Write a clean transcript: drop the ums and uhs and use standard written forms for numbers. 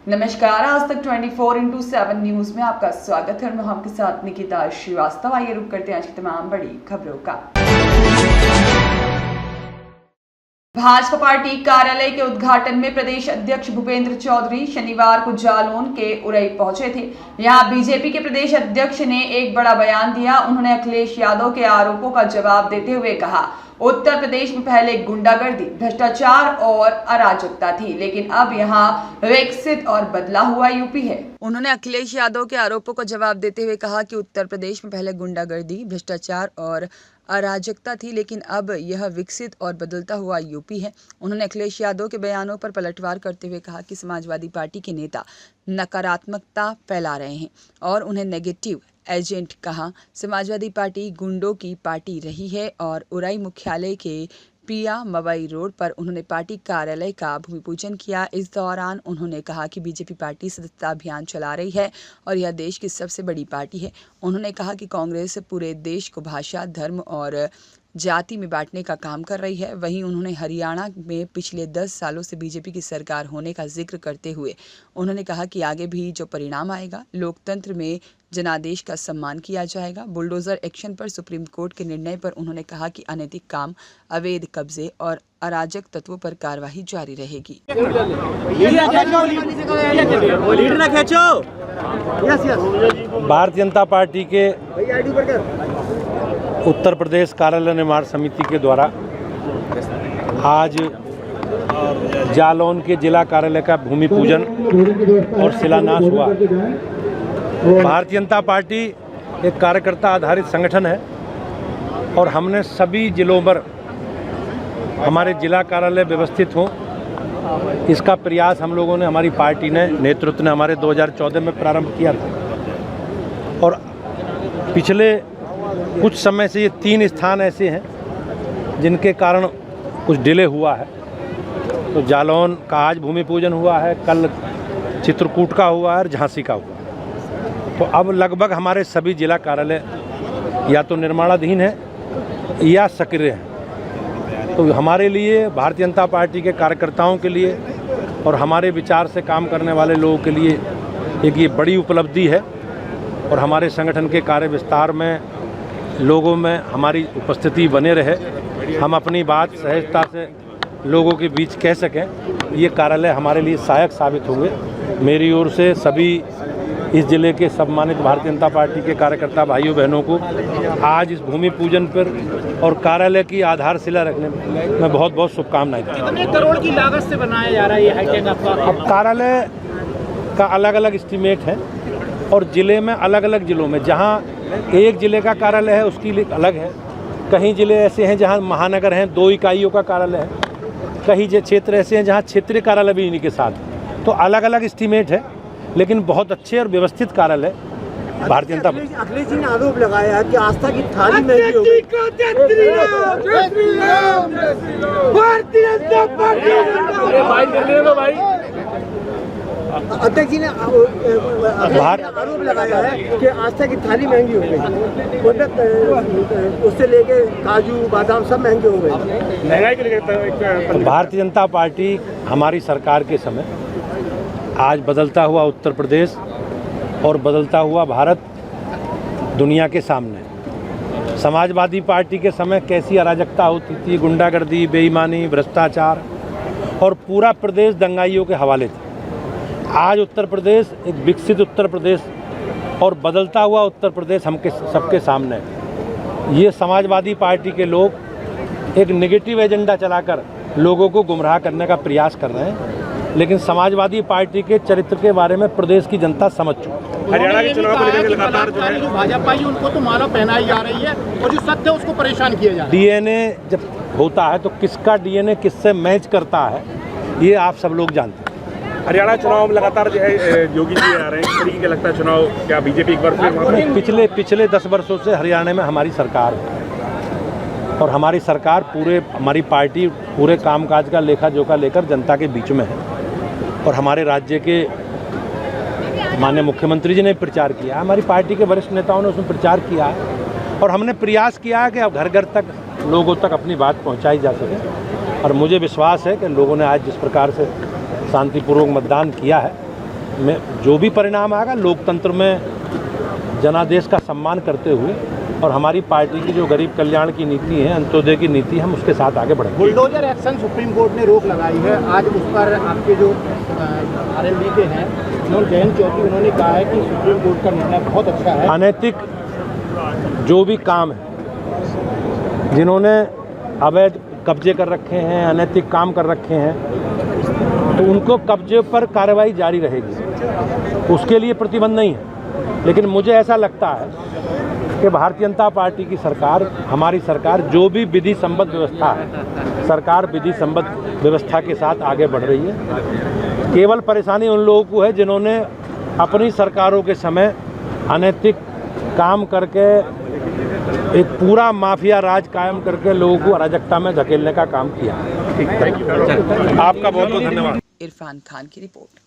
नमस्कार, आज तक 24/7 न्यूज में आपका स्वागत है। मैं आपके साथ निकिता श्रीवास्तव। आइए रुक करते हैं आज की तमाम बड़ी खबरों का। भाजपा पार्टी कार्यालय के उद्घाटन में प्रदेश अध्यक्ष भूपेंद्र चौधरी शनिवार को जालौन के उरई पहुंचे थे। यहां बीजेपी के प्रदेश अध्यक्ष ने एक बड़ा बयान दिया। उन्होंने अखिलेश यादव के आरोपों का जवाब देते हुए कहा, उत्तर प्रदेश में पहले गुंडागर्दी, भ्रष्टाचार और अराजकता थी, लेकिन अब यहां विकसित और बदला हुआ यूपी है। उन्होंने अखिलेश यादव के आरोपों का जवाब देते हुए कहा कि उत्तर प्रदेश में पहले गुंडागर्दी, भ्रष्टाचार और अराजकता थी, लेकिन अब यह विकसित और बदलता हुआ यूपी है। उन्होंने अखिलेश यादव के बयानों पर पलटवार करते हुए कहा कि समाजवादी पार्टी के नेता नकारात्मकता फैला रहे हैं और उन्हें नेगेटिव एजेंट कहा। समाजवादी पार्टी गुंडों की पार्टी रही है और उरई मुख्यालय के पिया मवई रोड पर उन्होंने पार्टी कार्यालय का भूमि पूजन किया। इस दौरान उन्होंने कहा कि बीजेपी पार्टी सदस्यता अभियान चला रही है और यह देश की सबसे बड़ी पार्टी है। उन्होंने कहा कि कांग्रेस पूरे देश को भाषा, धर्म और जाति में बांटने का काम कर रही है। वहीं उन्होंने हरियाणा में पिछले 10 सालों से बीजेपी की सरकार होने का जिक्र करते हुए उन्होंने कहा कि आगे भी जो परिणाम आएगा, लोकतंत्र में जनादेश का सम्मान किया जाएगा। बुलडोजर एक्शन पर सुप्रीम कोर्ट के निर्णय पर उन्होंने कहा कि अनैतिक काम, अवैध कब्जे और अराजक तत्वों पर कार्रवाई जारी रहेगी। भारतीय जनता पार्टी के उत्तर प्रदेश कार्यालय निर्माण समिति के द्वारा आज जालौन के जिला कार्यालय का भूमि पूजन और शिलान्यास हुआ। भारतीय जनता पार्टी एक कार्यकर्ता आधारित संगठन है और हमने सभी जिलों पर हमारे जिला कार्यालय व्यवस्थित हों, इसका प्रयास हम लोगों ने, हमारी पार्टी ने, नेतृत्व ने हमारे 2014 में प्रारंभ किया था। और पिछले कुछ समय से ये 3 स्थान ऐसे हैं जिनके कारण कुछ डिले हुआ है। तो जालौन का आज भूमि पूजन हुआ है, कल चित्रकूट का हुआ है और झांसी का हुआ। तो अब लगभग हमारे सभी जिला कार्यालय या तो निर्माणाधीन है या सक्रिय हैं। तो हमारे लिए, भारतीय जनता पार्टी के कार्यकर्ताओं के लिए और हमारे विचार से काम करने वाले लोगों के लिए एक ये बड़ी उपलब्धि है। और हमारे संगठन के कार्य विस्तार में लोगों में हमारी उपस्थिति बने रहे, हम अपनी बात सहजता से लोगों के बीच कह सकें, ये कार्यालय हमारे लिए सहायक साबित होंगे। मेरी ओर से सभी इस जिले के सम्मानित भारतीय जनता पार्टी के कार्यकर्ता भाइयों बहनों को आज इस भूमि पूजन पर और कार्यालय की आधारशिला रखने में बहुत बहुत शुभकामनाएं। कितने करोड़ की लागत से बनाया जा रहा है ये हाईटेक आपका? अब कार्यालय का अलग अलग एस्टीमेट है और ज़िले में अलग अलग जिलों में, जहाँ एक ज़िले का कार्यालय है उसकी लिए अलग है। कहीं ज़िले ऐसे हैं जहाँ महानगर हैं, 2 इकाइयों का कार्यालय है। कहीं क्षेत्र ऐसे हैं जहाँ क्षेत्रीय कार्यालय भी इन्हीं के साथ है। तो अलग अलग एस्टीमेट है, लेकिन बहुत अच्छे और व्यवस्थित कार्यालय भारतीय जनता पार्टी। अखिलेश जी ने आरोप लगाया है कि आस्था की थाली महंगी हो गई। अध्यक्ष जी ने आरोप लगाया है कि आस्था की थाली महंगी हो गई, उससे लेके काजू बादाम सब महंगे हो गए। महंगाई के लिए भारतीय जनता पार्टी हमारी सरकार के समय आज बदलता हुआ उत्तर प्रदेश और बदलता हुआ भारत दुनिया के सामने। समाजवादी पार्टी के समय कैसी अराजकता होती थी, गुंडागर्दी, बेईमानी, भ्रष्टाचार और पूरा प्रदेश दंगाइयों के हवाले थे। आज उत्तर प्रदेश एक विकसित उत्तर प्रदेश और बदलता हुआ उत्तर प्रदेश हमके सबके सामने है। ये समाजवादी पार्टी के लोग एक नेगेटिव एजेंडा चलाकर लोगों को गुमराह करने का प्रयास कर रहे हैं, लेकिन समाजवादी पार्टी के चरित्र के बारे में प्रदेश की जनता समझ चुकी है। हरियाणा के चुनाव को लेकर लगातार जो भाजपा ही उनको तो माला पहनाई जा रही है और जो सत्य है उसको परेशान किया जा रहा है। डीएनए जब होता है तो किसका डीएनए किससे मैच करता है, ये आप सब लोग जानते हैं। हरियाणा चुनाव में लगातार जो है योगी जी आ रहे हैं, इस तरीके का लगता है चुनाव क्या बीजेपी एक बार फिर? पिछले 10 वर्षों से हरियाणा में हमारी सरकार है और हमारी सरकार हमारी पार्टी पूरे कामकाज का लेखा जोखा लेकर जनता के बीच में है। और हमारे राज्य के माननीय मुख्यमंत्री जी ने प्रचार किया, हमारी पार्टी के वरिष्ठ नेताओं ने उसमें प्रचार किया है और हमने प्रयास किया है कि अब घर घर तक लोगों तक अपनी बात पहुंचाई जा सके। और मुझे विश्वास है कि लोगों ने आज जिस प्रकार से शांतिपूर्वक मतदान किया है, में जो भी परिणाम आएगा लोकतंत्र में जनादेश का सम्मान करते हुए और हमारी पार्टी की जो गरीब कल्याण की नीति है, अंत्योदय की नीति, हम उसके साथ आगे बढ़ेंगे। बुलडोजर एक्शन सुप्रीम कोर्ट ने रोक लगाई है, आज उस पर आपके जो आरएलडी के हैं जयंत चौधरी, उन्होंने कहा है कि सुप्रीम कोर्ट का निर्णय बहुत अच्छा है। अनैतिक जो भी काम है, जिन्होंने अवैध कब्जे कर रखे हैं, अनैतिक काम कर रखे हैं, तो उनको कब्जे पर कार्रवाई जारी रहेगी, उसके लिए प्रतिबंध नहीं है। लेकिन मुझे ऐसा लगता है कि भारतीय जनता पार्टी की सरकार, हमारी सरकार, जो भी विधि सम्मत व्यवस्था है, सरकार विधि सम्मत व्यवस्था के साथ आगे बढ़ रही है। केवल परेशानी उन लोगों को है जिन्होंने अपनी सरकारों के समय अनैतिक काम करके एक पूरा माफिया राज कायम करके लोगों को अराजकता में धकेलने का काम किया। आपका बहुत बहुत धन्यवाद। इरफान खान की रिपोर्ट।